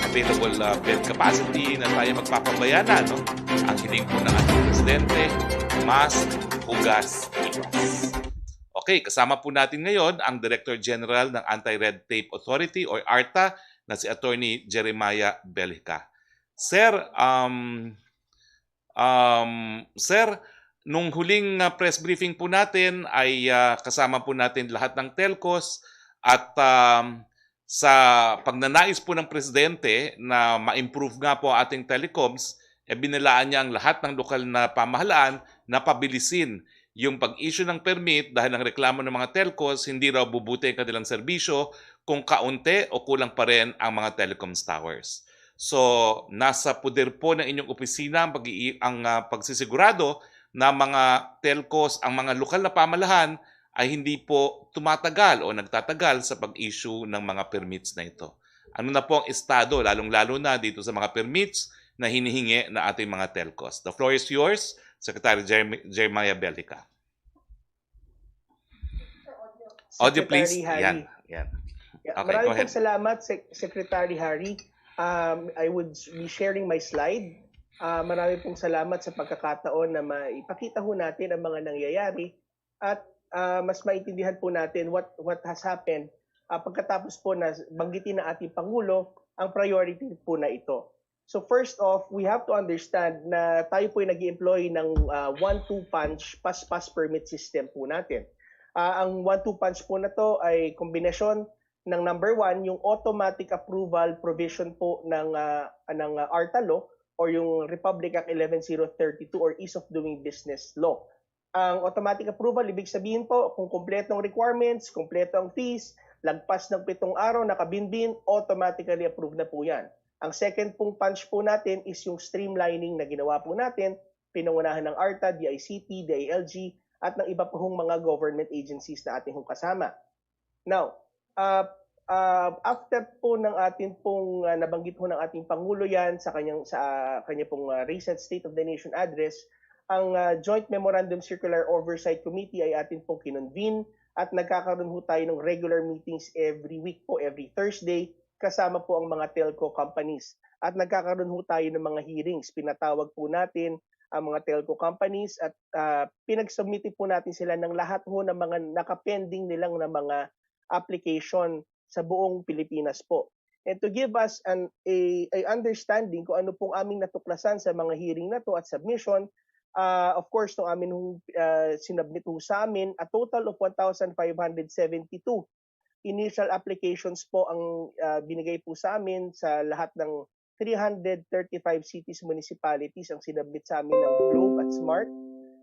available bed capacity na tayo magpapabayana, no? Ang hiling po ng ating presidente, mask, hugas, iwas. Okay, kasama po natin ngayon ang Director General ng Anti-Red Tape Authority or ARTA na si Attorney Jeremiah Bellica. Sir, Sir, nung huling press briefing po natin ay kasama po natin lahat ng telcos at sa pagnanais po ng presidente na ma-improve nga po ating telecoms, binilaan niya ang lahat ng lokal na pamahalaan na pabilisin yung pag-issue ng permit dahil ang reklamo ng mga telcos hindi raw bubuti ang kanilang serbisyo kung kaunti o kulang pa rin ang mga telecoms towers. So, nasa poder po ng inyong opisina ang pagsisigurado na mga telcos, ang mga lokal na pamahalaan ay hindi po tumatagal o nagtatagal sa pag-issue ng mga permits na ito. Ano na po ang estado, lalong-lalo na dito sa mga permits na hinihingi na ating mga telcos? The floor is yours, Secretary Jeremiah Bellica. Audio please. Harry. Yan. Yeah, Okay, maraming go ahead. pong salamat, Secretary Harry. I would be sharing my slide. Maraming pong salamat sa pagkakataon na maipakita ho natin ang mga nangyayari at mas maintindihan po natin what has happened pagkatapos po na banggitin ng ating Pangulo ang priority po na ito. So first off, we have to understand na tayo po ay nag-employ ng 1-2 punch pass permit system po natin. Ang 1-2 punch po na to ay kombinasyon ng number 1, yung automatic approval provision po ng ARTA law or yung Republic Act 11032 or Ease of Doing Business law. Ang automatic approval, ibig sabihin po, kung kompleto ang requirements, kompleto ang fees, lagpas ng 7 araw, nakabinbin, automatically approved na po yan. Ang second pong punch po natin is yung streamlining na ginawa po natin, pinangunahan ng ARTA, DICT, DILG, at ng iba po hong mga government agencies na ating hong kasama. Now, after po ng atin pong nabanggit po ng ating Pangulo yan sa kanya pong recent State of the Nation address, ang Joint Memorandum Circular Oversight Committee ay atin pong kinonvene at nagkakaroon po tayo ng regular meetings every week po, every Thursday, kasama po ang mga telco companies. At nagkakaroon po tayo ng mga hearings. Pinatawag po natin ang mga telco companies at pinagsubmit po natin sila ng lahat po ng mga nakapending nilang na mga application sa buong Pilipinas po. And to give us a understanding kung ano pong aming natuklasan sa mga hearing na to at submission, of course, nung amin sinubmit sa amin, a total of 1,572 initial applications po ang binigay po sa amin sa lahat ng 335 cities, municipalities ang sinubmit sa amin ng Globe at Smart.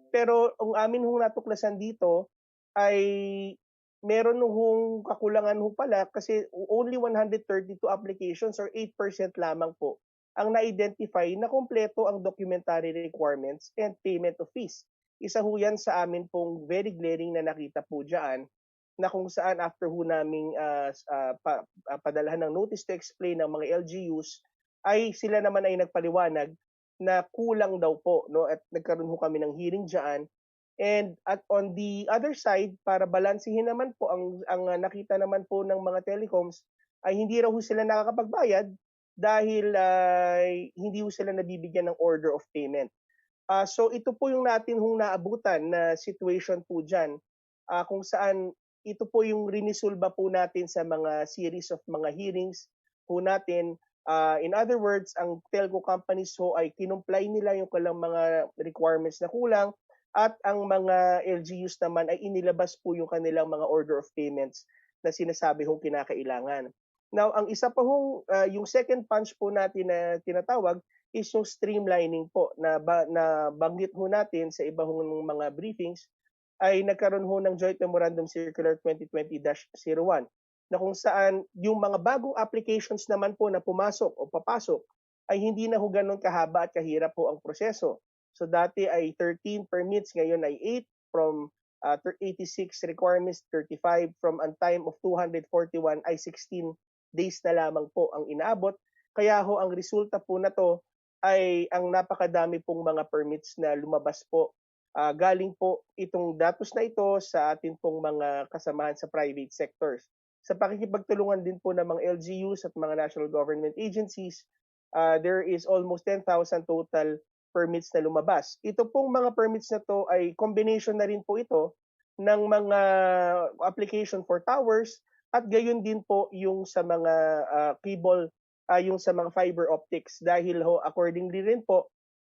Pero ang amin natuklasan dito ay meron hong kakulangan pala kasi only 132 applications or 8% lamang po ang na-identify na kompleto ang documentary requirements and payment of fees. Isa ho yan sa amin pong very glaring na nakita po dyan na kung saan after ho naming padalahan ng notice to explain ng mga LGUs ay sila naman ay nagpaliwanag na kulang daw po, no? At nagkaroon ho kami ng hearing dyan. And at on the other side, para balansihin naman po ang nakita naman po ng mga telecoms ay hindi raw ho sila nakakapagbayad dahil hindi ho sila nabibigyan ng order of payment. So ito po yung natin hong naabutan na situation po dyan kung saan ito po yung rinisolba po natin sa mga series of mga hearings po natin. In other words, ang telco companies ho ay kinumply nila yung kanilang mga requirements na kulang at ang mga LGUs naman ay inilabas po yung kanilang mga order of payments na sinasabi hong kinakailangan. Now, ang isa pa hong, yung second punch po natin na tinatawag is yung streamlining po na banggit ho natin sa iba hong mga briefings ay nagkaroon ho ng Joint Memorandum Circular 2020-01 na kung saan yung mga bagong applications naman po na pumasok o papasok ay hindi na ho ganun kahaba at kahirap po ang proseso. So dati ay 13 permits, ngayon ay 8 from 86 requirements, 35 from a time of 241 ay 16 days na lamang po ang inaabot. Kaya ho ang resulta po na to ay ang napakadami pong mga permits na lumabas po. Galing po itong datos na ito sa atin pong mga kasamahan sa private sectors. sa pakikipagtulungan din po ng mga LGUs at mga national government agencies, there is almost 10,000 total permits na lumabas. Ito pong mga permits na to ay combination na rin po ito ng mga application for towers at gayon din po yung sa mga cable, yung sa mga fiber optics dahil ho accordingly rin po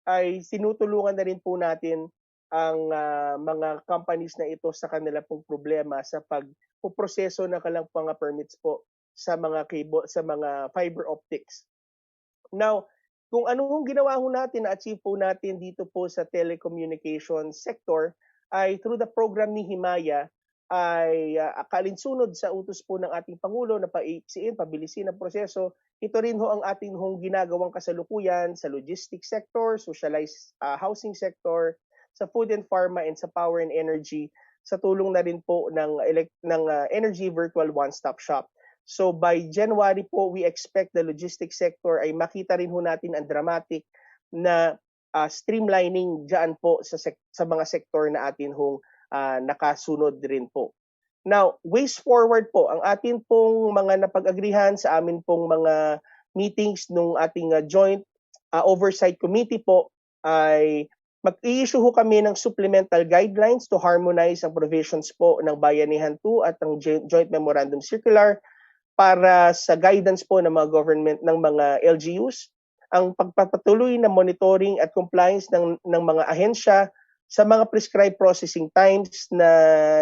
ay sinutulungan na rin po natin ang mga companies na ito sa kanila pong problema sa pagpoproseso ng kanilang mga permits po sa mga cable, sa mga fiber optics. Now, kung ano hong ginawa ho natin, na-achieve po natin dito po sa telecommunication sector ay through the program ni Himaya ay kalinsunod sa utos po ng ating Pangulo na paiksiin, pabilisin ang proseso. Ito rin ho ang ating hong ginagawang kasalukuyan sa logistics sector, socialized housing sector, sa food and pharma and sa power and energy sa tulong na rin po ng Energy Virtual One-Stop Shop. So by January po, we expect the logistics sector ay makita rin ho natin ang dramatic na streamlining dyan po sa mga sektor na atin hong nakasunod rin po. Now, ways forward po, ang atin pong mga napag-agrihan sa amin pong mga meetings nung ating joint oversight committee po ay mag-i-issue ho kami ng supplemental guidelines to harmonize ang provisions po ng Bayanihan 2 at ang Joint Memorandum Circular para sa guidance po ng mga government ng mga LGUs, ang pagpapatuloy na monitoring at compliance ng mga ahensya sa mga prescribed processing times na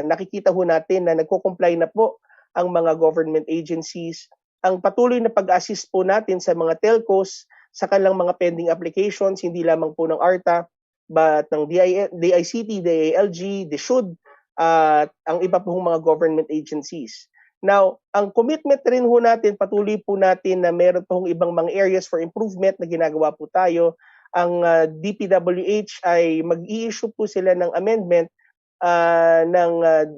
nakikita ho natin na nagko-comply na po ang mga government agencies, ang patuloy na pag-assist po natin sa mga telcos sa kanilang mga pending applications, hindi lamang po ng ARTA, but ng DICT, DILG, DSUD, at ang iba pong mga government agencies. Now, ang commitment rin ho natin, patuloy po natin na meron pa hong ibang mga areas for improvement na ginagawa po tayo. Ang DPWH ay mag-i-issue po sila ng amendment ng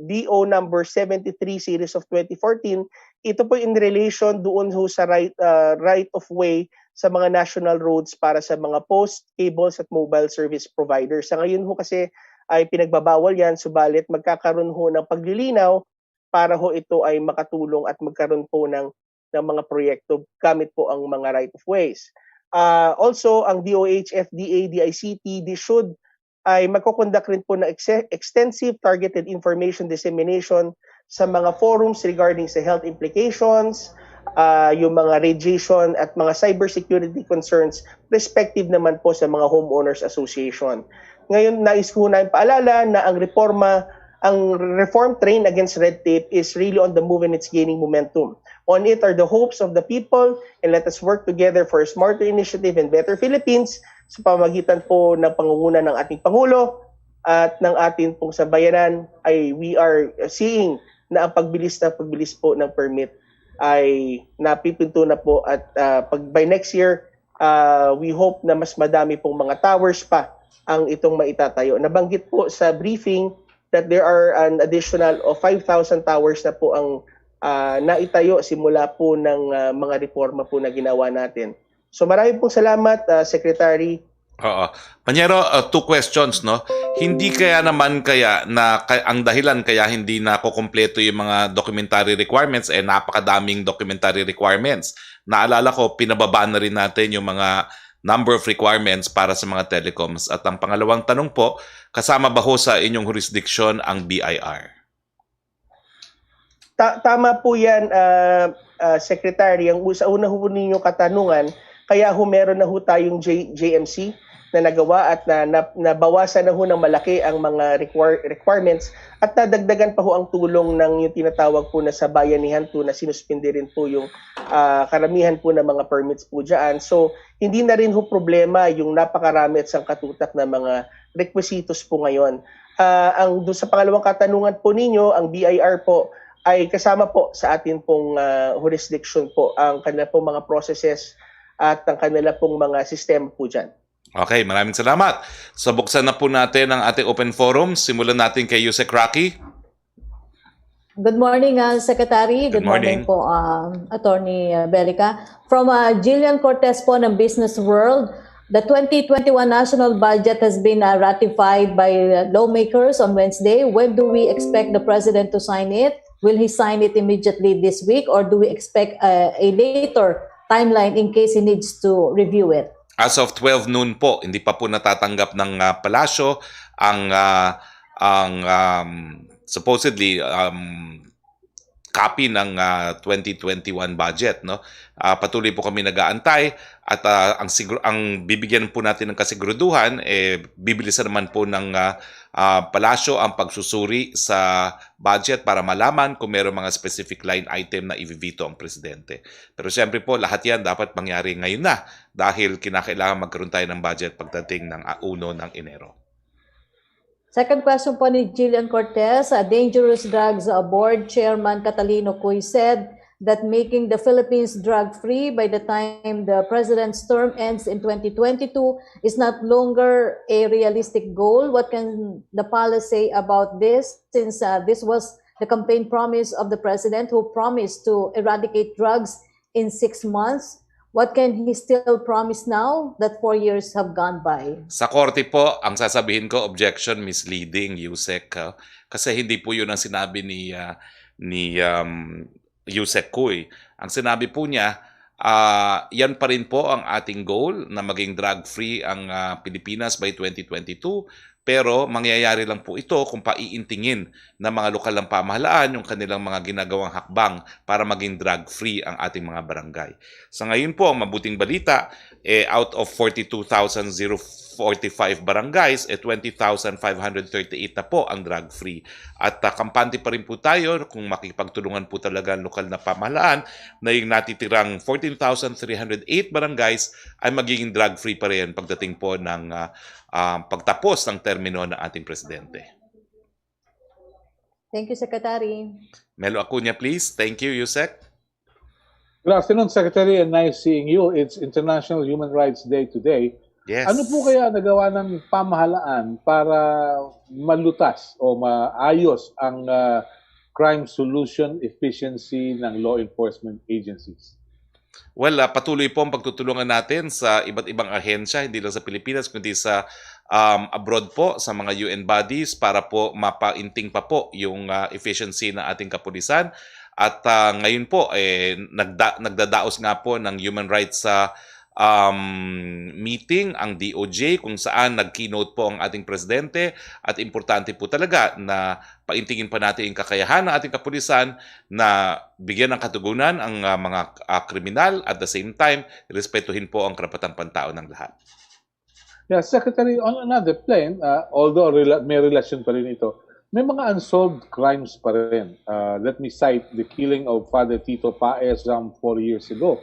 DO number 73 series of 2014. Ito po in relation doon ho sa right of way sa mga national roads para sa mga post, cables at mobile service providers. Sa ngayon ho kasi ay pinagbabawal yan, subalit magkakaroon ho ng paglilinaw para ho ito ay makatulong at magkaroon po ng mga proyekto gamit po ang mga right of ways. Also, ang DOH, FDA, DICT, DSUD ay magkukonduct rin po ng extensive targeted information dissemination sa mga forums regarding sa health implications, yung mga radiation at mga cybersecurity concerns respective naman po sa mga homeowners association. Ngayon, nais ko na paalala na ang reform train against red tape is really on the move and it's gaining momentum. On it are the hopes of the people, and let us work together for a smarter initiative and better Philippines sa pamamagitan po ng pangunguna ng ating Pangulo at ng ating pong sabayanan ay we are seeing na ang pagbilis po ng permit ay napipinto na po at by next year, we hope na mas madami pong mga towers pa ang itong maitatayo. Nabanggit po sa briefing that there are an additional of 5,000 towers na po ang naitayo simula po ng mga reforma po na ginawa natin. So marami pong salamat, Secretary. Oo. Panyero, two questions, no? Hindi kaya naman ang dahilan kaya hindi na kukumpleto yung mga documentary requirements, napakadaming documentary requirements. Naalala ko, pinababa na rin natin yung mga number of requirements para sa mga telecoms. At ang pangalawang tanong po, kasama ba ho sa inyong jurisdiction ang BIR? Tama po yan, Secretary. Ang sa una ho ninyong katanungan, kaya ho meron na ho tayong JMC na nagawa at nabawasan na ho ng malaki ang mga requirements at nadagdagan pa ho ang tulong ng yung tinatawag po na sa Bayanihan 2 na sinuspindi rin po yung karamihan po ng mga permits po dyan. So, hindi na rin ho problema yung napakarami at sangkatutak na mga requisitos po ngayon. Ang doon sa pangalawang katanungan po ninyo, ang BIR po ay kasama po sa atin pong jurisdiction po ang kanila pong mga processes at ang kanila pong mga sistema po dyan. Okay, maraming salamat. So buksan na po natin ang ating open forum. Simulan natin kay Yusek Roque. Good morning, Secretary. Good morning po, Attorney Belica. From Jillian Cortez po ng Business World, the 2021 national budget has been ratified by lawmakers on Wednesday. When do we expect the President to sign it? Will he sign it immediately this week, or do we expect a later timeline in case he needs to review it? As of 12 noon po, hindi pa po natatanggap ng palasyo ang supposedly copy ng 2021 budget, no. Patuloy po kami nag-aantay at ang bibigyan po natin ng kasiguraduhan bibilisan naman po ng palasyo ang pagsusuri sa budget para malaman kung mayroong mga specific line item na i-veto ang presidente. Pero siyempre po lahat yan dapat mangyari ngayon na dahil kinakailangan magkaroon tayo ng budget pagdating ng 1 ng Enero. Second question po ni Jillian Cortez, Dangerous Drugs Board Chairman Catalino Cuy said that making the Philippines drug-free by the time the president's term ends in 2022 is not longer a realistic goal. What can the palace say about this, since this was the campaign promise of the president who promised to eradicate drugs in 6 months? What can he still promise now that 4 years have gone by? Sa korte po, ang sasabihin ko, objection, misleading, Yusek. Kasi hindi po yun ang sinabi ni Yusek Cuy. Ang sinabi po niya, yan pa rin po ang ating goal na maging drug-free ang Pilipinas by 2022. Pero mangyayari lang po ito kung paiintingin ng mga lokal ng pamahalaan yung kanilang mga ginagawang hakbang para maging drug-free ang ating mga barangay. Sa ngayon po, ang mabuting balita, out of 42,045 barangays, 20,538 na po ang drug-free. At kampante pa rin po tayo kung makipagtulungan po talaga ang lokal na pamahalaan na yung natitirang 14,308 barangays ay magiging drug-free pa rin pagdating po ng pagtapos ng termino ng ating presidente. Thank you, Secretary. Melo Acuña, please. Thank you, Yusek. Good afternoon, Secretary, and nice seeing you. It's International Human Rights Day today. Yes. Ano po kaya nagawa ng pamahalaan para malutas o maayos ang crime solution efficiency ng law enforcement agencies? Well, patuloy po ang pagtutulungan natin sa iba't ibang ahensya, hindi lang sa Pilipinas, kundi sa abroad po, sa mga UN bodies para po mapainting pa po yung efficiency ng ating kapulisan. At ngayon po, nagdadaos nga po ng human rights meeting ang DOJ kung saan nag-keynote po ang ating presidente at importante po talaga na paintingin pa natin yung kakayahan ng ating kapulisan na bigyan ng katugunan ang mga kriminal at the same time, respetuhin po ang karapatang pantao ng lahat. Yeah, Secretary, on another plane, although may relasyon pa rin ito, may mga unsolved crimes pa rin. Let me cite the killing of Father Tito Paez 4 years ago.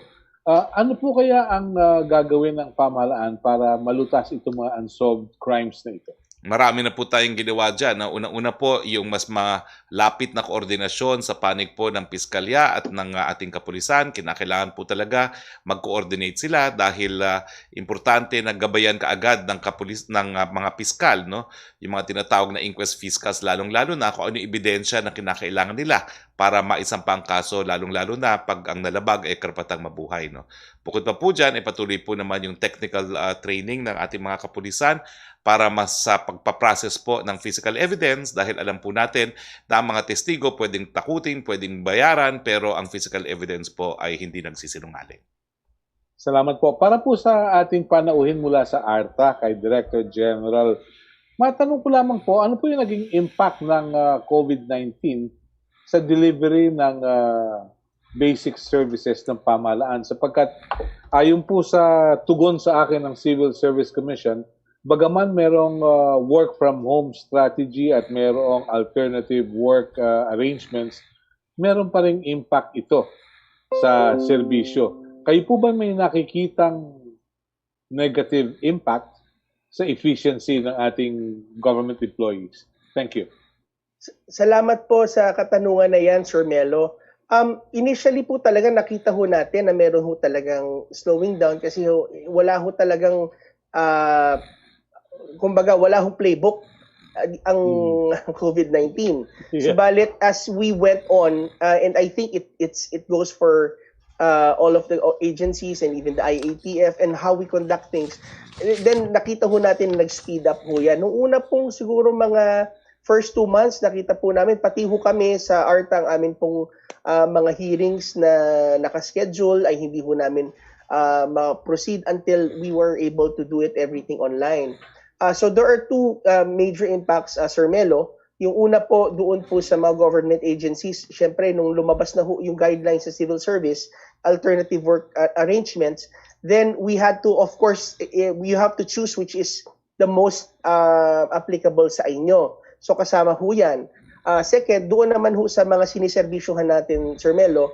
Ano po kaya ang gagawin ng pamahalaan para malutas itong mga unsolved crimes na ito? Marami na po tayong ginawa dyan. Una-una po yung mas malapit na koordinasyon sa panig po ng piskalya at ng ating kapulisan. Kinakailangan po talaga mag-coordinate sila dahil importante na gabayan kaagad ng mga piskal, no? Yung mga tinatawag na inquest fiscals, lalong-lalo na kung ano yung ebidensya na kinakailangan nila para maisampa ang kaso, lalong-lalo na pag ang nalabag ay karapatang mabuhay, no? Bukod pa po dyan, patuloy po naman yung technical training ng ating mga kapulisan para mas sa pagpaprocess po ng physical evidence dahil alam po natin na ang mga testigo pwedeng takutin, pwedeng bayaran, pero ang physical evidence po ay hindi nagsisinungaling. Salamat po. Para po sa ating panauhin mula sa ARTA kay Director General, matanong ko lamang po, ano po yung naging impact ng COVID-19 sa delivery ng basic services ng pamahalaan? Sapagkat ayon po sa tugon sa akin ng Civil Service Commission, bagaman merong work from home strategy at merong alternative work arrangements, meron pa ring impact ito sa serbisyo. Kayo po ba may nakikitang negative impact sa efficiency ng ating government employees? Thank you. Salamat po sa katanungan na yan, Sir Melo. Initially po talaga nakita ho natin na meron ho talagang slowing down kasi wala ho talagang kumbaga wala hong playbook ang COVID-19. Yeah. Subalit as we went on, and I think it goes for all of the agencies and even the IATF and how we conduct things, then nakita ho natin nag-speed up ho yan. Nung una pong siguro mga first 2 months, nakita po namin, pati ho kami sa ARTA, ang amin pong mga hearings na nakaschedule ay hindi ho namin ma-proceed until we were able to do it everything online. So there are two major impacts, Sir Melo. Yung una po, doon po sa mga government agencies, syempre nung lumabas na ho yung guidelines sa civil service, alternative work arrangements, then we had to, of course, you have to choose which is the most applicable sa inyo. So kasama ho yan. Second, doon naman ho sa mga siniservisyohan natin, Sir Melo,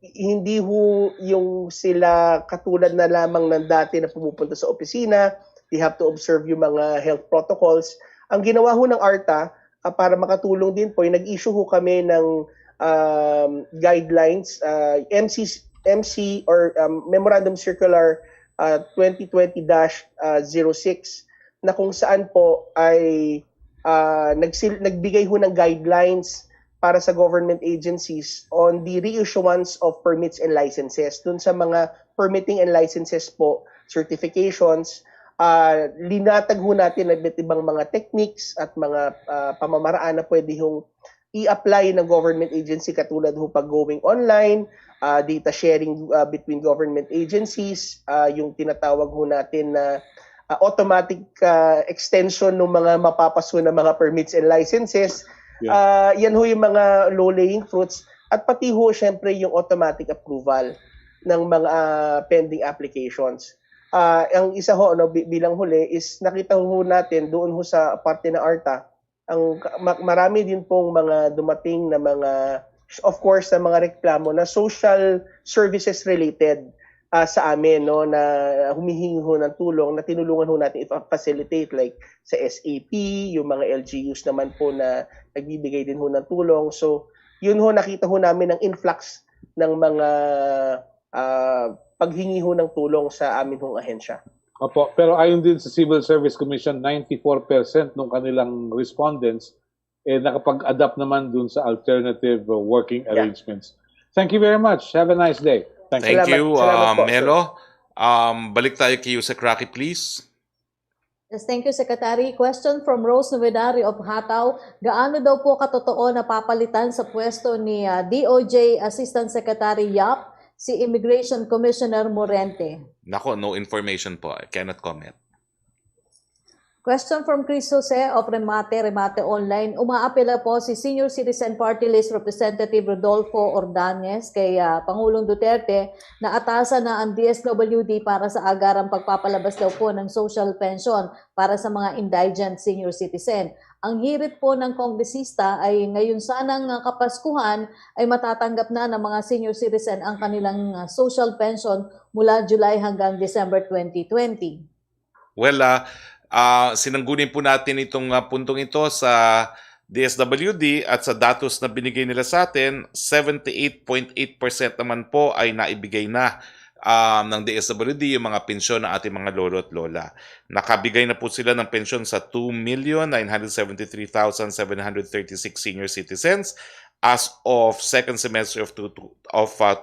hindi ho yung sila katulad na lamang ng dati na pumupunta sa opisina, they have to observe yung mga health protocols. Ang ginawa ho ng ARTA, para makatulong din po, nag-issue ho kami ng guidelines, MC or Memorandum Circular 2020-06 na kung saan po ay nagbigay ho ng guidelines para sa government agencies on the reissuance of permits and licenses. Dun sa mga permitting and licenses po, certifications, linatag ho natin ang ibang mga techniques at mga pamamaraan na pwede hong i-apply ng government agency katulad ho pag going online, data sharing between government agencies, yung tinatawag ho natin na automatic extension ng mga mapapaso na mga permits and licenses. Yan ho yung mga low-lying fruits at pati ho syempre yung automatic approval ng mga pending applications. Ang isa ho bilang huli is nakita ho natin doon ho sa parte ng ARTA ang marami din pong mga dumating na mga of course na mga reklamo na social services related sa amin na humihingi ho ng tulong na tinulungan ho natin i-facilitate like sa SAP, yung mga LGUs naman po na nagbibigay din ho ng tulong. So yun ho nakita ho namin ang influx ng mga paghingi ho ng tulong sa amin hong ahensya. Opo, pero ayon din sa Civil Service Commission, 94% ng kanilang respondents nakapag-adapt naman dun sa alternative working arrangements. Thank you very much. Have a nice day. Thank Salamat. you, Salamat po, Melo. Balik tayo kay Yusek Roque, please. Yes, thank you, Secretary. Question from Rose Novedari of Hataw. Gaano daw po katotoo na papalitan sa pwesto ni DOJ Assistant Secretary Yap si Immigration Commissioner Morente? Nako, no information po. I cannot comment. Question from Chris Jose of Remate Online. Umaapela po si Senior Citizen Party List Representative Rodolfo Ordonez kay Pangulong Duterte na atasan na ang DSWD para sa agarang pagpapalabas daw po ng social pension para sa mga indigent senior citizen. Ang hirit po ng kongresista ay ngayon sanang Kapaskuhan ay matatanggap na ng mga senior citizen ang kanilang social pension mula July hanggang December 2020. Well, sinanggunin po natin itong puntong ito sa DSWD at sa datos na binigay nila sa atin, 78.8% naman po ay naibigay na ng DSWD yung mga pensyon ng ating mga lolo at lola. Nakabigay na po sila ng pensyon sa 2,973,736 senior citizens as of second semester of 2020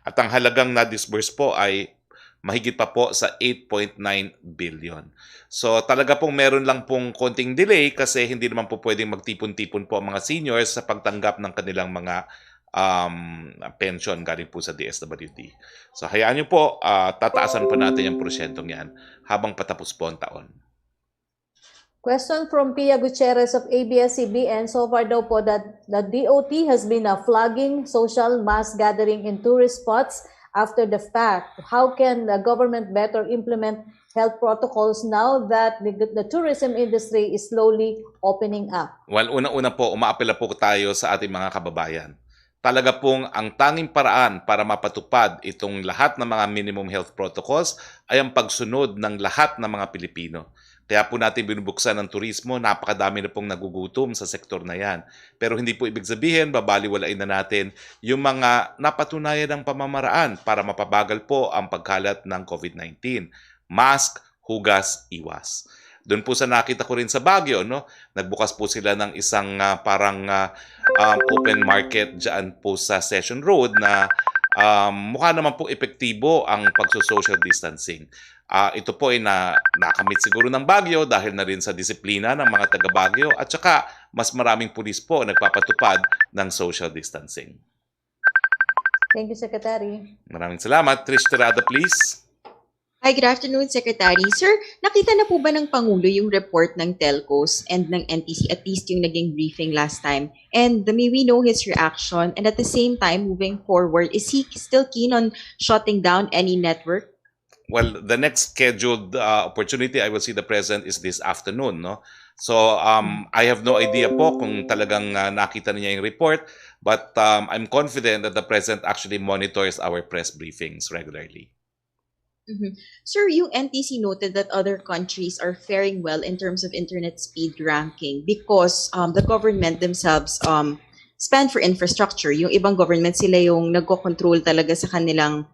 at ang halagang na-disburse po ay mahigit pa po sa 8.9 billion. So talaga pong meron lang pong konting delay kasi hindi naman po pwedeng magtipon-tipon po ang mga seniors sa pagtanggap ng kanilang mga pension galing po sa DSWD. So hayaan nyo po, tataasan po natin yung porsyentong yan habang patapos po ang taon. Question from Pia Gutierrez of ABS-CBN. So far daw po that the DOT has been flagging social mass gathering in tourist spots after the fact. How can the government better implement health protocols now that the tourism industry is slowly opening up? Well, una-una po, umaapela po tayo sa ating mga kababayan. Talaga pong ang tanging paraan para mapatupad itong lahat ng mga minimum health protocols ay ang pagsunod ng lahat ng mga Pilipino. Kaya po natin binubuksan ng turismo, napakadami na pong nagugutom sa sektor na yan. Pero hindi po ibig sabihin, babaliwalain na natin yung mga napatunayan ng pamamaraan para mapabagal po ang pagkalat ng COVID-19. Mask, hugas, iwas. Doon po sa nakita ko rin sa Baguio, nagbukas po sila ng isang parang open market dyan po sa Session Road na mukha naman po epektibo ang pagso-social distancing. Ito po ay nakamit siguro ng Baguio dahil na rin sa disiplina ng mga taga Baguio at saka mas maraming pulis po nagpapatupad ng social distancing. Thank you, Secretary. Maraming salamat. Trish Tirada, please. Hi, good afternoon, Secretary. Sir, nakita na po ba ng Pangulo yung report ng telcos and ng NTC, at least yung naging briefing last time? And may we know his reaction? And at the same time, moving forward, is he still keen on shutting down any network? Well, the next scheduled opportunity I will see the President is this afternoon, no? So, I have no idea po kung talagang nakita niya yung report, but I'm confident that the President actually monitors our press briefings regularly. Sir, yung NTC noted that other countries are faring well in terms of internet speed ranking because the government themselves spend for infrastructure. Yung ibang government, sila yung nagko-control talaga sa kanilang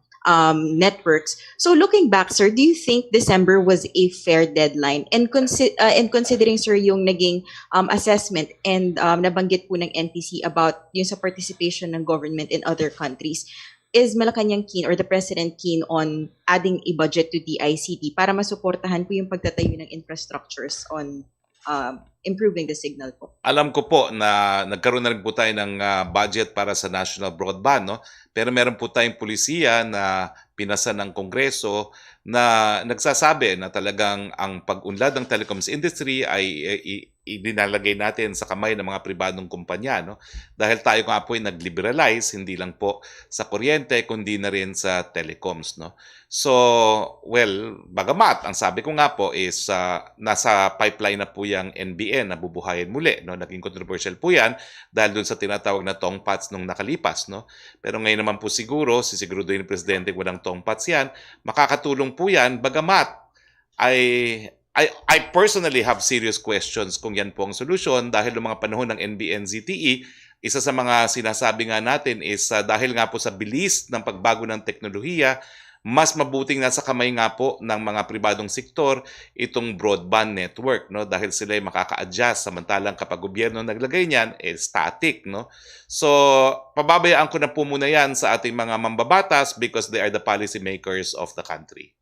networks. So looking back, sir, do you think December was a fair deadline? And considering, sir, yung naging assessment and nabanggit po ng NTC about yung sa participation ng government in other countries, is Malacañang keen or the President keen on adding a budget to DICT para masuportahan po yung pagtatayo ng infrastructures on improving the signal po? Alam ko po na nagkaroon na rin po tayo ng budget para sa national broadband, no? Pero meron po tayong pulisiya na pinasa ng Kongreso na nagsasabi na talagang ang pag-unlad ng telecoms industry ay idinalagay natin sa kamay ng mga pribadong kumpanya, no? Dahil tayo nga po ay nag-liberalize, hindi lang po sa kuryente, kundi na rin sa telecoms, no? So, well, bagamat, ang sabi ko nga po is nasa pipeline na po yung NBN na bubuhayin muli, no? Naging controversial po yan dahil dun sa tinatawag na tongpats nung nakalipas, no? Pero ngayon naman po siguro, sisiguraduhin ng Presidente walang tongpats yan, makakatulong po yan, bagamat I personally have serious questions kung yan po ang solusyon dahil ng mga panahon ng NBN ZTE, isa sa mga sinasabi nga natin is dahil nga po sa bilis ng pagbago ng teknolohiya, mas mabuting nasa kamay nga po ng mga pribadong sektor itong broadband network, no? Dahil sila ay makaka-adjust, samantalang kapag gobyerno naglagay niyan, static, no? So, pababayaan ko na po muna yan sa ating mga mambabatas because they are the policy makers of the country.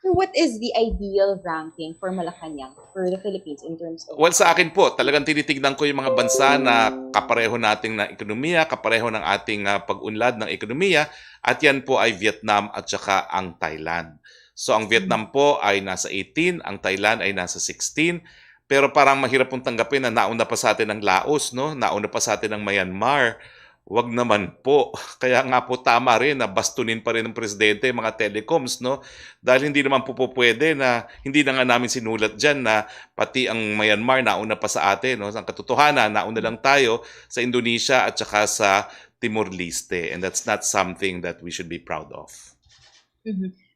So what is the ideal ranking for Malacañang, for the Philippines in terms of... Well, sa akin po, talagang tinitignan ko yung mga bansa na kapareho nating na ekonomiya, kapareho ng ating pag-unlad ng ekonomiya, at yan po ay Vietnam at saka ang Thailand. So ang Vietnam po ay nasa 18, ang Thailand ay nasa 16, pero parang mahirap pong tanggapin na nauna pa sa atin ang Laos, no? Nauna pa sa atin ang Myanmar. Wag naman po. Kaya nga po tama rin na bastunin pa rin ng Presidente mga telecoms, no? Dahil hindi naman po pwede na hindi na nga namin sinulat dyan na pati ang Myanmar nauna pa sa atin, no? Ang katotohanan, nauna lang tayo sa Indonesia at saka sa Timor-Leste. And that's not something that we should be proud of.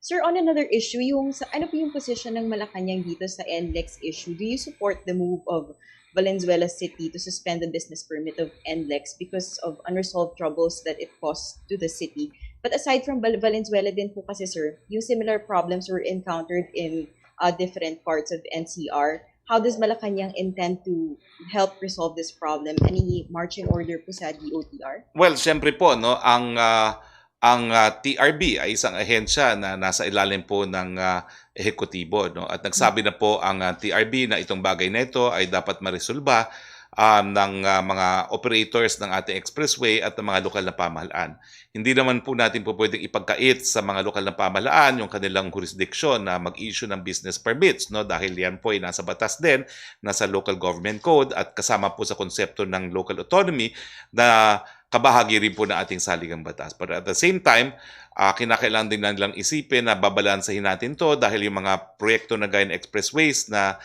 Sir, on another issue, ano po yung position ng Malacañang dito sa NLEX issue? Do you support the move of Valenzuela City to suspend the business permit of NLEX because of unresolved troubles that it caused to the city? But aside from Valenzuela din po kasi, sir, yung similar problems were encountered in different parts of NCR. How does Malacañang intend to help resolve this problem? Any marching order po sa DOTR? Well, siyempre po, no, ang TRB ay isang ahensya na nasa ilalim po ng ehekutibo, no? At nagsabi na po ang TRB na itong bagay na ito ay dapat maresolba ng mga operators ng ating expressway at ng mga lokal na pamahalaan. Hindi naman po natin po pwedeng ipagkait sa mga lokal na pamahalaan yung kanilang jurisdiction na mag-issue ng business permits, no? Dahil yan po ay nasa batas din, nasa local government code at kasama po sa konsepto ng local autonomy na kabahagi rin po ng ating saligang batas. But at the same time, kinakailangan din nilang isipin na babalansahin natin to dahil yung mga proyekto na gaya ng expressways na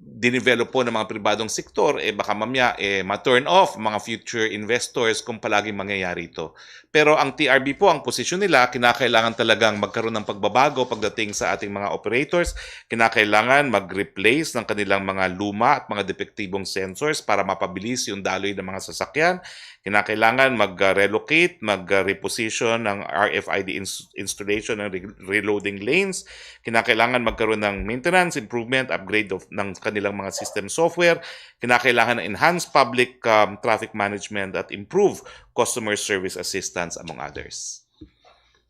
dinevelop po ng mga pribadong sektor, baka mamaya ma-turn off mga future investors kung palaging mangyayari ito. Pero ang TRB po, ang posisyon nila, kinakailangan talagang magkaroon ng pagbabago pagdating sa ating mga operators. Kinakailangan mag-replace ng kanilang mga luma at mga depektibong sensors para mapabilis yung daloy ng mga sasakyan. Kinakailangan mag-relocate, mag-reposition ng RFID installation ng reloading lanes. Kinakailangan magkaroon ng maintenance, improvement, upgrade ng kanilang mga system software, kinakailangan ng enhanced public traffic management at improve customer service assistance, among others.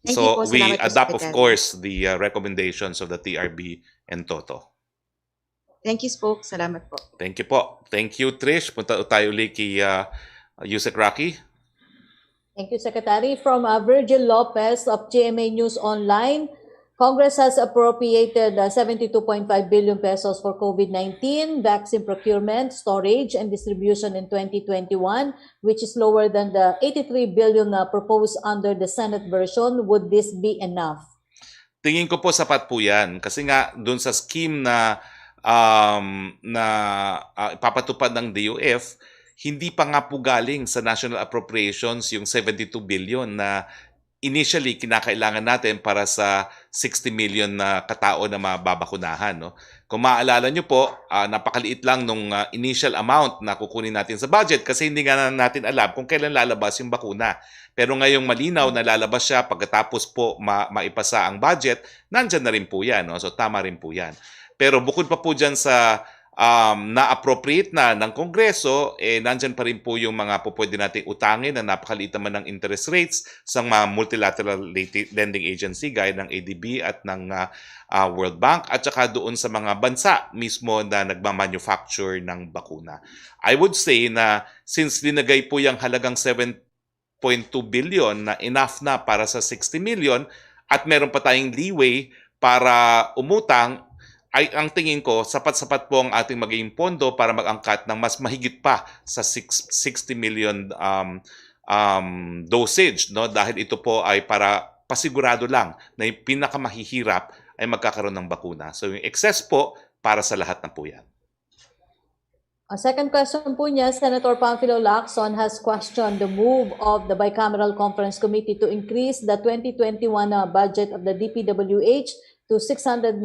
Thank you So po. we Salamat po, adopt, of Secretary. course, the recommendations of the TRB and TOTO. Thank you, Spoke. Salamat po. Thank you po. Thank you, Trish. Punta tayo ulit kay Yusek Roque. Thank you, Secretary. From Virgil Lopez of GMA News Online, Congress has appropriated 72.5 billion pesos for COVID-19 vaccine procurement, storage, and distribution in 2021, which is lower than the 83 billion proposed under the Senate version. Would this be enough? Tingin ko po sapat po yan. Kasi nga, dun sa scheme na ipapatupad ng DOF, hindi pa nga po galing sa national appropriations yung 72 billion na initially kinakailangan natin para sa 60 million na katao na mababakunahan. No? Kung maaalala nyo po, napakaliit lang nung initial amount na kukunin natin sa budget kasi hindi nga natin alam kung kailan lalabas yung bakuna. Pero ngayong malinaw na lalabas siya pagkatapos po maipasa ang budget, nandyan na rin po yan. No? So tama rin po yan. Pero bukod pa po dyan sa na-appropriate na ng Kongreso, nandyan pa rin po yung mga pwede nating utangin na napakaliit naman ng interest rates sa mga multilateral lending agency gaya ng ADB at ng World Bank at saka doon sa mga bansa mismo na nagmamanufacture ng bakuna. I would say na since linagay po yung halagang 7.2 billion na enough na para sa 60 million at meron pa tayong leeway para umutang, ay ang tingin ko, sapat-sapat po ang ating magiging pondo para mag-angkat ng mas mahigit pa sa 60 million dosage. No? Dahil ito po ay para pasigurado lang na yung pinakamahihirap ay magkakaroon ng bakuna. So yung excess po, para sa lahat na po yan. A second question po niya, Senator Panfilo Lacson has questioned the move of the Bicameral Conference Committee to increase the 2021 budget of the DPWH to 694.8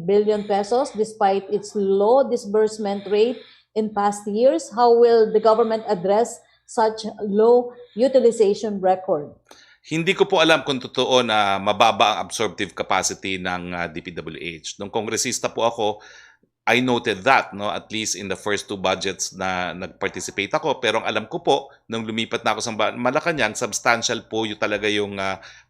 billion pesos despite its low disbursement rate in past years. How will the government address such low utilization record? Hindi ko po alam kung totoo na mababa ang absorptive capacity ng DPWH. Nung kongresista po ako, I noted that, no, at least in the first two budgets na nag-participate ako. Pero ang alam ko po, nung lumipat na ako sa Malacañang, substantial po yung talaga yung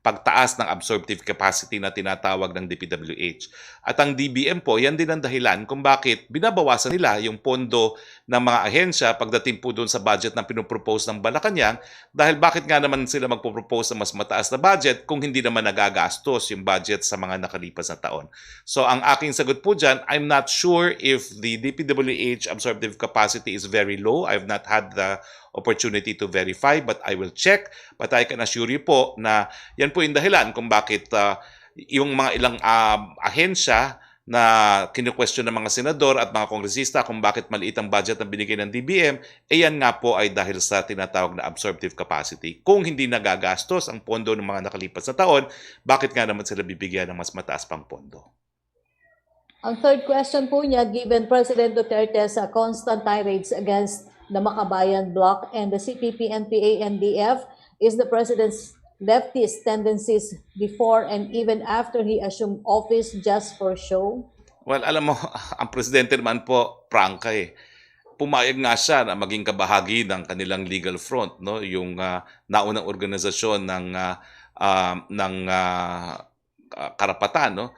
pagtaas ng absorptive capacity na tinatawag ng DPWH. At ang DBM po, yan din ang dahilan kung bakit binabawasan nila yung pondo ng mga ahensya pagdating po doon sa budget na pinopropose ng Malacañang. Dahil bakit nga naman sila magpopropose ng mas mataas na budget kung hindi naman nagagastos yung budget sa mga nakalipas na taon. So ang aking sagot po dyan, I'm not sure if the DPWH absorptive capacity is very low. I've not had the opportunity to verify, but I will check. But I can assure you po na yan po yung dahilan kung bakit yung mga ilang ahensya na kinu-question ng mga senador at mga kongresista kung bakit maliit ang budget na binigay ng DBM, yan nga po ay dahil sa tinatawag na absorptive capacity. Kung hindi nagagastos ang pondo ng mga nakalipas na taon, bakit nga naman sila bibigyan ng mas mataas pang pondo? Ang third question po niya, given President Duterte's constant tirades against the Makabayan Bloc and the CPP, NPA, NDF, is the President's leftist tendencies before and even after he assumed office just for show? Well, alam mo, ang Presidente naman po, prangka eh. Pumayag nga siya na maging kabahagi ng kanilang legal front, no? Yung naunang organisasyon ng karapatan, no?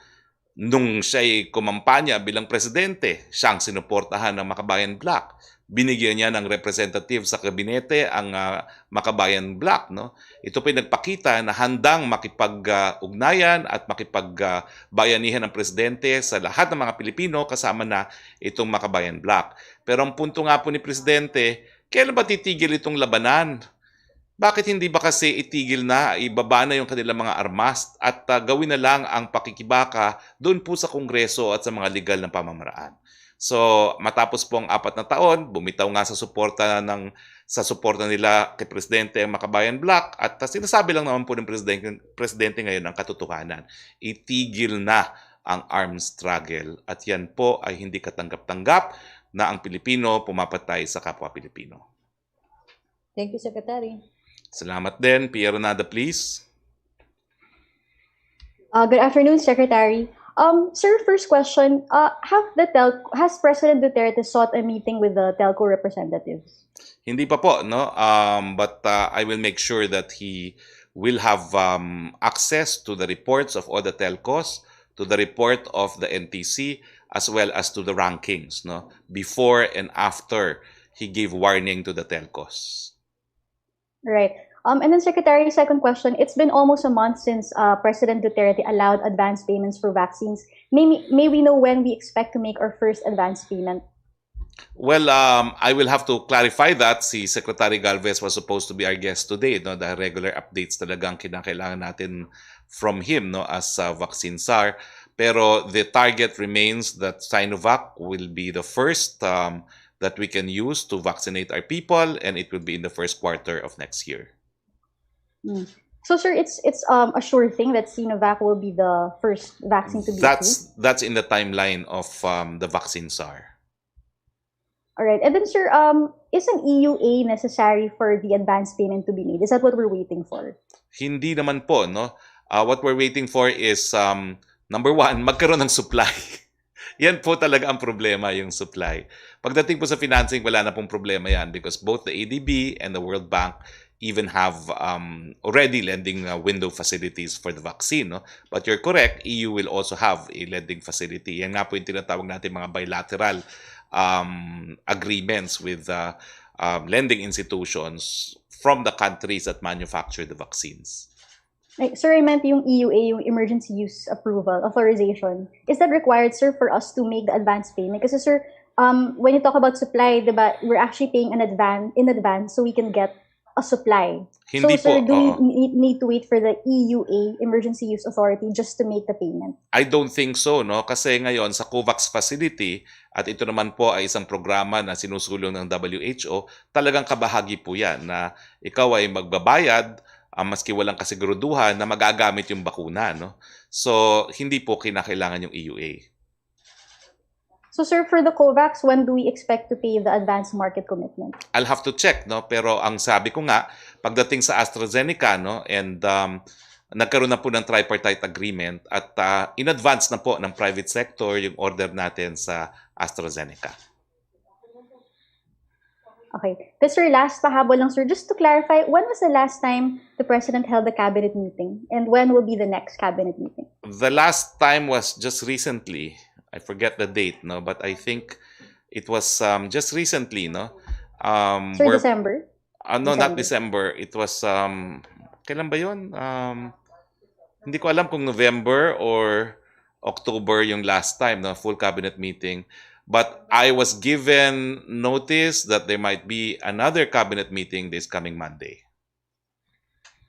Nung siya'y kumampanya bilang presidente, siyang sinuportahan ng Makabayan Bloc. Binigyan niya ng representative sa kabinete ang Makabayan Bloc. No? Ito po'y nagpakita na handang makipag-ugnayan at makipag-bayanihan ng presidente sa lahat ng mga Pilipino kasama na itong Makabayan Bloc. Pero ang punto nga po ni presidente, kailan ba titigil itong labanan? Bakit hindi ba kasi itigil na, ibaba na yung kanilang mga armas at gawin na lang ang pakikibaka doon po sa Kongreso at sa mga legal na pamamaraan? So, matapos po ang 4 na taon, bumitaw nga sa suporta nila kay Presidente ang Makabayan Bloc at sinasabi lang naman po ng Presidente ngayon ang katotohanan. Itigil na ang arms struggle at yan po ay hindi katanggap-tanggap na ang Pilipino pumapatay sa kapwa Pilipino. Thank you, Secretary. Salamat din. Piero Nada, please. Good afternoon, Secretary. Sir, first question, has President Duterte sought a meeting with the telco representatives? Hindi pa po, no? But I will make sure that he will have access to the reports of all the telcos, to the report of the NTC, as well as to the rankings, no? Before and after he gave warning to the telcos. Right. And then, Secretary, second question. It's been almost a month since President Duterte allowed advance payments for vaccines. May we know when we expect to make our first advance payment? Well, I will have to clarify that. Si Secretary Galvez was supposed to be our guest today. No? The regular updates talagang kinakailangan natin from him, no, as vaccine czar. Pero the target remains that Sinovac will be the first that we can use to vaccinate our people, and it will be in the first quarter of next year. So, sir, it's a sure thing that Sinovac will be the first vaccine to be approved? That's in the timeline of the vaccine czar. All right. And then, sir, is an EUA necessary for the advance payment to be made? Is that what we're waiting for? Hindi naman po, no? What we're waiting for is, number one, magkaroon ng supply. Yan po talaga ang problema, yung supply. Pagdating po sa financing, wala na pong problema yan because both the ADB and the World Bank even have already lending window facilities for the vaccine. No? But you're correct, EU will also have a lending facility. Yan nga po yung tinatawag natin mga bilateral agreements with lending institutions from the countries that manufacture the vaccines. Sir, I meant yung EUA, yung Emergency Use Approval, Authorization. Is that required, sir, for us to make the advance payment? Kasi, sir, when you talk about supply, diba, we're actually paying in advance so we can get a supply. Hindi so, sir, po, do we need to wait for the EUA, Emergency Use Authority, just to make the payment? I don't think so, no? Kasi ngayon sa COVAX facility, at ito naman po ay isang programa na sinusulong ng WHO, talagang kabahagi po yan na ikaw ay magbabayad maski walang kasiguruduhan na magagamit yung bakuna, no? So, hindi po kinakailangan yung EUA. So, sir, for the COVAX, when do we expect to pay the advance market commitment? I'll have to check, no? Pero ang sabi ko nga, pagdating sa AstraZeneca, no? And nagkaroon na po ng tripartite agreement at in advance na po ng private sector yung order natin sa AstraZeneca. Okay. Then, sir, last pahabol lang, sir. Just to clarify, when was the last time the President held a cabinet meeting? And when will be the next cabinet meeting? The last time was just recently. I forget the date, no? But I think it was just recently, no? Sir, December? No, not December. It was, kailan ba yun? Hindi ko alam kung November or October yung last time, no? Full cabinet meeting. But I was given notice that there might be another cabinet meeting this coming Monday.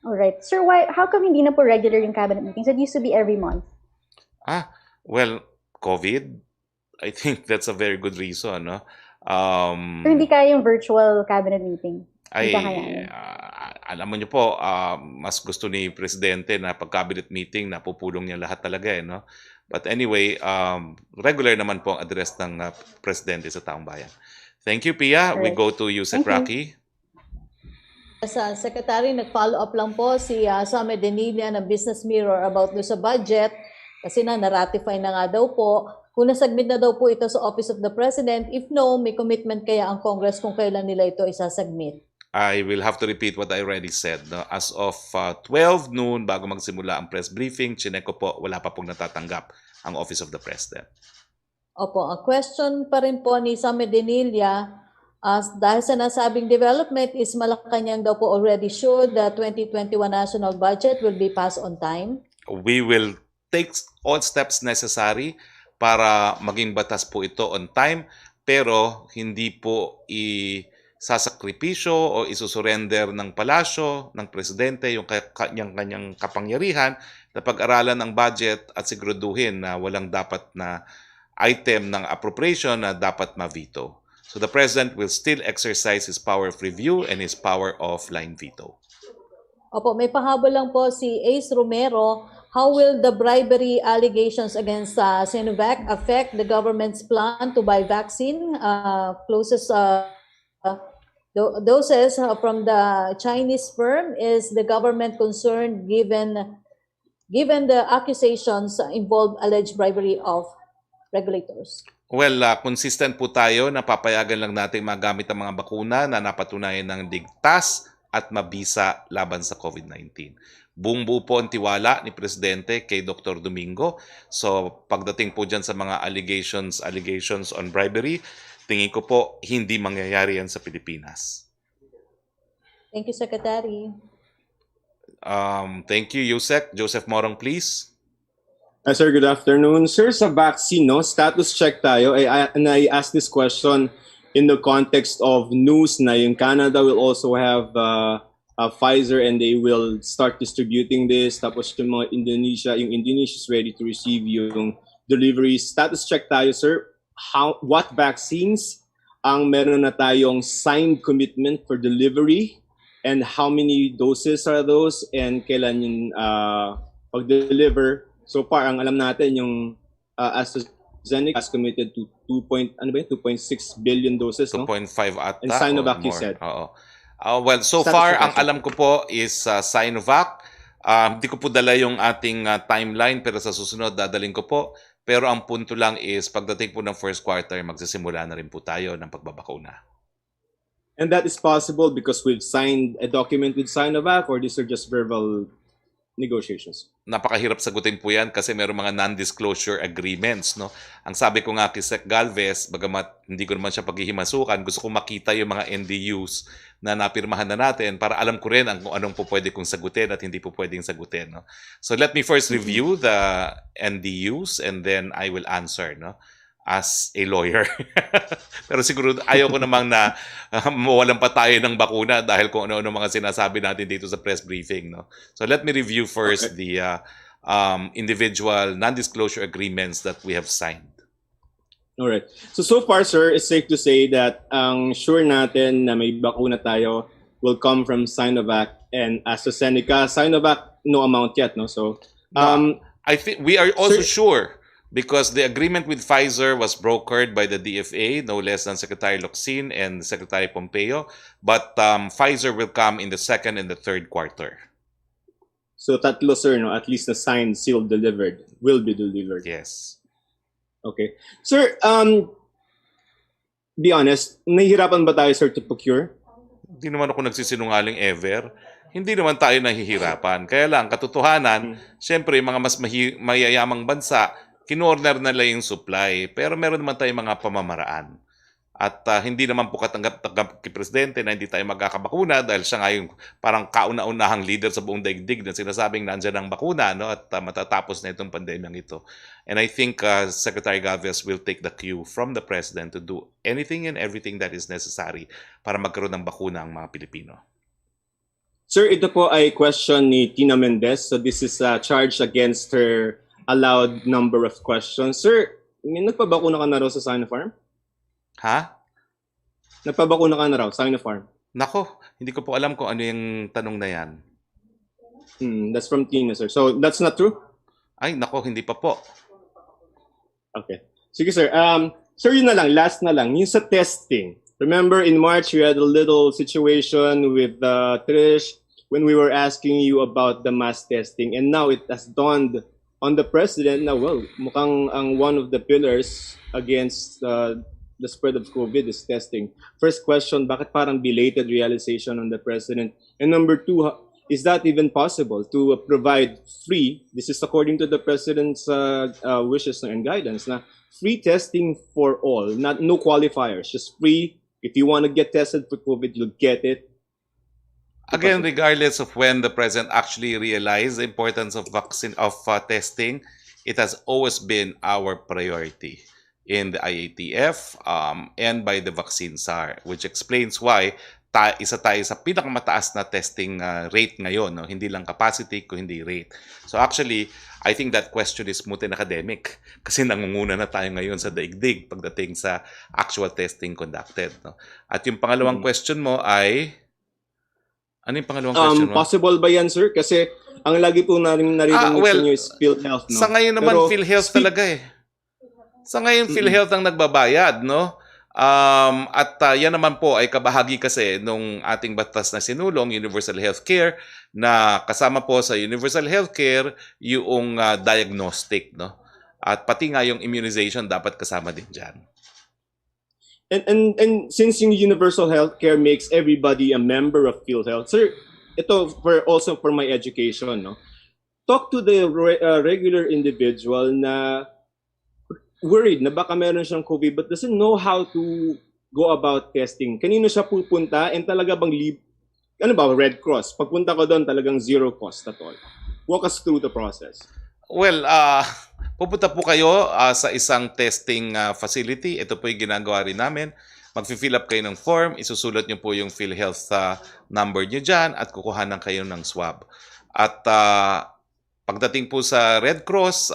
All right. Sir, how come hindi na po regular yung cabinet meetings? It used to be every month. Well, COVID. I think that's a very good reason, no? Sir, hindi kaya yung virtual cabinet meeting? Alam mo niyo po, mas gusto ni Presidente na pag-cabinet meeting na pupulong niya lahat talaga, no? But anyway, regular naman po ang address ng Presidente sa taong bayan. Thank you, Pia. Right. We go to you, Sec Roque. Sa Secretary, nag-follow up lang po si Same Denilla ng Business Mirror about sa budget kasi na-ratify na nga daw po. Kung nasubmit na daw po ito sa Office of the President, if no, may commitment kaya ang Congress kung kailan nila ito isasubmit? I will have to repeat what I already said. No? As of 12 noon, bago magsimula ang press briefing, chineko po, wala pa pong natatanggap ang Office of the President. Opo, ang question pa rin po ni Same Denilla, dahil sa nasabing development, is Malacañang daw po already sure the 2021 national budget will be passed on time? We will take all steps necessary para maging batas po ito on time, pero hindi po sasakripisyo o isusurrender ng palasyo, ng presidente, yung kanyang kapangyarihan na pag-aralan ng budget at siguraduhin na walang dapat na item ng appropriation na dapat ma-veto. So the president will still exercise his power of review and his power of line veto. Opo, may pahabol lang po si Ace Romero. How will the bribery allegations against Sinovac affect the government's plan to buy vaccine? Closest doses from the Chinese firm. Is the government concerned given given the accusations involve alleged bribery of regulators? Well, consistent po tayo na papayagan lang natin magamit ang mga bakuna na napatunayan ng ligtas at mabisa laban sa COVID-19. Buong buo po ang tiwala ni Presidente kay Dr. Domingo. So pagdating po dyan sa mga allegations on bribery, tingin ko po hindi mangyayari yan sa Pilipinas. Thank you, Secretary. Thank you, Yusek. Joseph Morong, please. Sir, good afternoon. Sir, sa vaccine, no, status check tayo. And I asked this question in the context of news na yung Canada will also have Pfizer and they will start distributing this. Tapos yung mga Indonesia is ready to receive yung deliveries. Status check tayo, sir. What vaccines ang meron na tayong signed commitment for delivery? And how many doses are those? And kailan yung pag-deliver? So far, ang alam natin yung AstraZeneca has committed to 2.6 billion doses, no? 2.5 ata. And Sinovac, you more. said. Oo. Well, so Status far, check, ang alam ko po is Sinovac. Hindi ko po dala yung ating timeline, pero sa susunod, dadaling ko po. Pero ang punto lang is, pagdating po ng first quarter, magsisimula na rin po tayo ng pagbabakuna. And that is possible because we've signed a document with Sinovac, or these are just verbal negotiations? Napakahirap sagutin po yan kasi mayroong mga non-disclosure agreements, no? Ang sabi ko nga kay Sec Galvez, bagamat hindi ko naman siya paghihimasukan, gusto ko makita yung mga NDUs na napirmahan na natin para alam ko rin kung anong po pwede kong sagutin at hindi po pwedeng sagutin, no? So let me first review the NDUs and then I will answer, no? As a lawyer. Pero siguro ayaw ko namang na mawalan pa tayo ng bakuna dahil kung ano-ano mga sinasabi natin dito sa press briefing, no? So let me review first the individual non-disclosure agreements that we have signed. All right. So far, sir, it's safe to say that ang sure natin na may bakuna tayo will come from Sinovac and AstraZeneca. Sinovac, no amount yet, no? So, I think we are also sir, sure because the agreement with Pfizer was brokered by the DFA, no less than Secretary Locsin and Secretary Pompeo. But Pfizer will come in the second and the third quarter. So tatlo, sir, no? At least the signed, sealed, delivered, will be delivered. Yes. Okay. Sir, be honest, nahihirapan ba tayo, sir, to procure? Hindi naman ako nagsisinungaling ever. Hindi naman tayo nahihirapan. Kaya lang, katotohanan, syempre, mga mas mayayamang bansa, kinorner na lang yung supply. Pero meron naman tayong mga pamamaraan. At hindi naman po katanggap kay Presidente na hindi tayo magkakabakuna dahil siya nga yung parang kauna-unahang leader sa buong daigdig na sinasabing nandyan ang bakuna, no? At matatapos na itong pandemyang ito. And I think Secretary Galvez will take the cue from the President to do anything and everything that is necessary para magkaroon ng bakuna ang mga Pilipino. Sir, ito po ay question ni Tina Mendez. So this is a charge against her allowed number of questions. Sir, nagpabakuna ka na raw sa Sinopharm? Ha? Nagpabakuna ka na raw, Sinopharm? Nako, hindi ko po alam kung ano yung tanong na yan. That's from Tina, sir. So that's not true? Ay, nako, hindi pa po. Okay. Sige, sir. Sir, yun na lang, last na lang. Yung sa testing. Remember in March, we had a little situation with Trish when we were asking you about the mass testing. And now it has dawned on the President na, well, mukhang ang one of the pillars against the spread of COVID is testing. First question, bakit parang belated realization on the President? And number two, is that even possible to provide free, this is according to the President's wishes and guidance, na free testing for all, no qualifiers, just free. If you want to get tested for COVID, you'll get it. Again, regardless of when the President actually realized the importance of testing, it has always been our priority in the IATF and by the vaccine SAR, which explains why isa tayo sa pinakamataas na testing rate ngayon, no? Hindi lang capacity, kundi rate. So actually, I think that question is smooth and academic kasi nangunguna na tayo ngayon sa daigdig pagdating sa actual testing conducted, no? At yung pangalawang question mo ay, ano yung pangalawang question mo? Possible ba yan, sir? Kasi ang lagi po narinig sa inyo is PhilHealth, no? Sa ngayon naman, PhilHealth talaga eh. Sa ngayon, PhilHealth ang nagbabayad, no? Yan naman po ay kabahagi kasi nung ating batas na sinulong, Universal Healthcare, na kasama po sa Universal Healthcare yung diagnostic, no? At pati nga yung immunization dapat kasama din dyan. And since yung universal healthcare makes everybody a member of PhilHealth, sir, ito also for my education, no? Talk to the regular individual na worried na baka meron siyang COVID but doesn't know how to go about testing. Kanino siya pupunta and talaga bang Red Cross? Pagpunta ko doon talagang zero cost at all. Walk us through the process. Well, pupunta po kayo sa isang testing facility. Ito po yung ginagawa rin namin. Mag-fill up kayo ng form, isusulat nyo po yung PhilHealth number nyo dyan at kukuhanan kayo ng swab. At pagdating po sa Red Cross,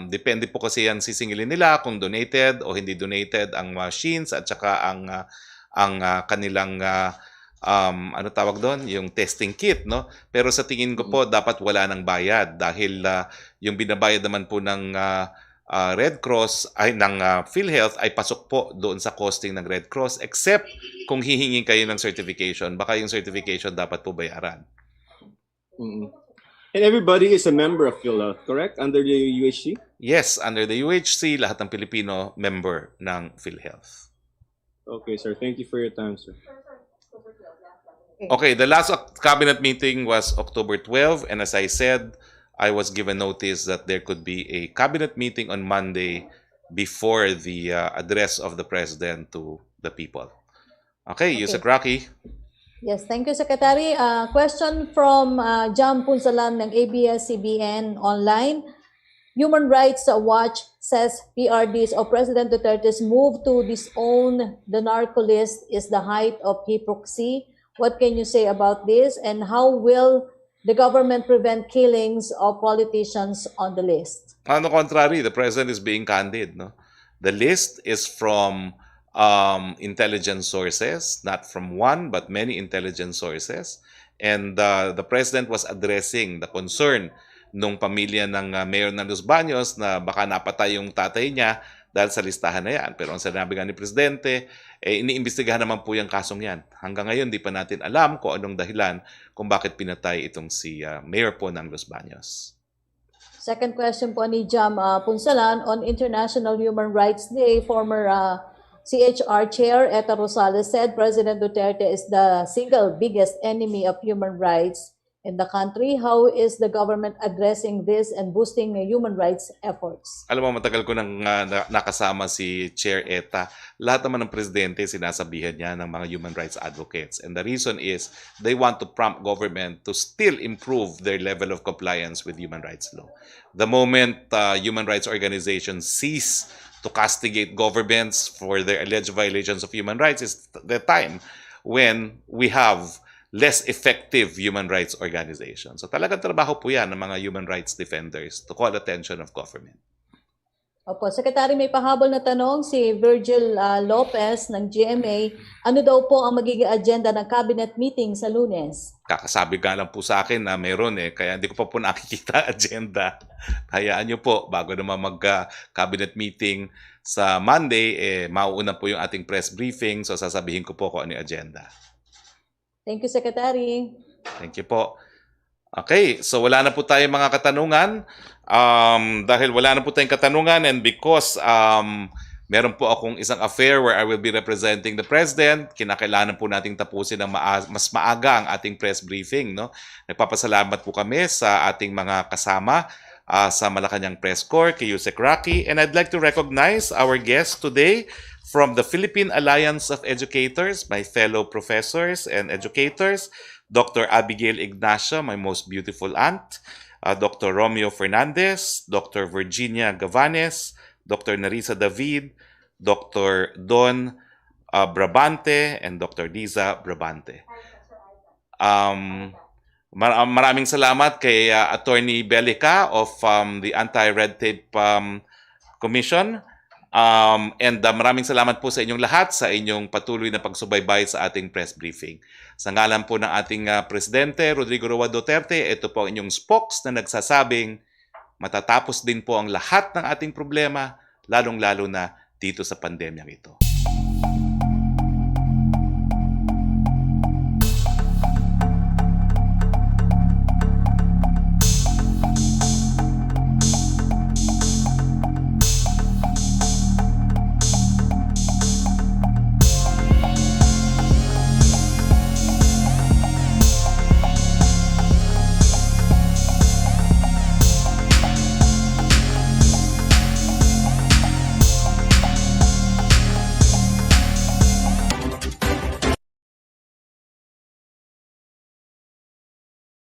depende po kasi yan sisingilin nila kung donated o hindi donated ang machines at saka ang kanilang ano tawag doon, yung testing kit, no? Pero sa tingin ko po dapat wala ng bayad dahil yung binabayad naman po ng Red Cross ay ng PhilHealth ay pasok po doon sa costing ng Red Cross except kung hihingi kayo ng certification, baka yung certification dapat po bayaran. And everybody is a member of PhilHealth, correct? Under the UHC? Yes, under the UHC, lahat ng Pilipino member ng PhilHealth. Okay, sir. Thank you for your time, sir. Okay, the last cabinet meeting was October 12, and as I said, I was given notice that there could be a cabinet meeting on Monday before the address of the President to the people. Okay, Yusek Roque. Yes, thank you, Secretary. Question from Jam Punsalan ng ABS-CBN Online. Human Rights Watch says PRD's or President Duterte's move to disown the narco list is the height of hypocrisy. What can you say about this, and how will the government prevent killings of politicians on the list? On the contrary, the President is being candid. No? The list is from intelligence sources, not from one, but many intelligence sources. And the President was addressing the concern nung pamilya ng Mayor ng Los Baños na baka napatay yung tatay niya dahil sa listahan na yan. Pero ang sinabi nga ni Presidente, iniimbestigahan naman po yung kasong yan. Hanggang ngayon, di pa natin alam kung anong dahilan kung bakit pinatay itong si Mayor po ng Los Baños. Second question po ni Jam Punsalan, on International Human Rights Day, former CHR Chair Eta Rosales said President Duterte is the single biggest enemy of human rights in the country. How is the government addressing this and boosting human rights efforts? Alam mo, matagal ko nang nakasama si Chair Eta. Lahat naman ng presidente sinasabihan niya ng mga human rights advocates. And the reason is they want to prompt government to still improve their level of compliance with human rights law. The moment human rights organizations cease to castigate governments for their alleged violations of human rights is the time when we have less effective human rights organizations. So talagang trabaho po yan ng mga human rights defenders to call attention of government. Opo, Secretary, may pahabol na tanong si Virgil Lopez ng GMA. Ano daw po ang magiging agenda ng cabinet meeting sa Lunes? Kakasabi ka lang po sa akin na meron kaya hindi ko pa po nakikita agenda. Hayaan nyo po, bago naman mag-cabinet meeting sa Monday, mauuna po yung ating press briefing, so sasabihin ko po kung ano yung agenda. Thank you, Secretary. Thank you po. Okay, so wala na po tayong mga katanungan. Dahil wala na po tayong katanungan and because meron po akong isang affair where I will be representing the President, kinakailangan po nating tapusin ng mas maaga ang ating press briefing. No? Nagpapasalamat po kami sa ating mga kasama sa Malacañang Press Corps, kay Yusek Roque, and I'd like to recognize our guest today from the Philippine Alliance of Educators, my fellow professors and educators, Dr. Abigail Ignacio, my most beautiful aunt, Dr. Romeo Fernandez, Dr. Virginia Gavanes, Dr. Narisa David, Dr. Don Brabante, and Dr. Liza Brabante. Maraming salamat kay Attorney Belica of the Anti-Red Tape Commission. And maraming salamat po sa inyong lahat sa inyong patuloy na pagsubaybay sa ating press briefing. Sa ngalan po ng ating Presidente Rodrigo Roa Duterte, ito po ang inyong spokes na nagsasabing matatapos din po ang lahat ng ating problema, lalong-lalo na dito sa pandemyang ito.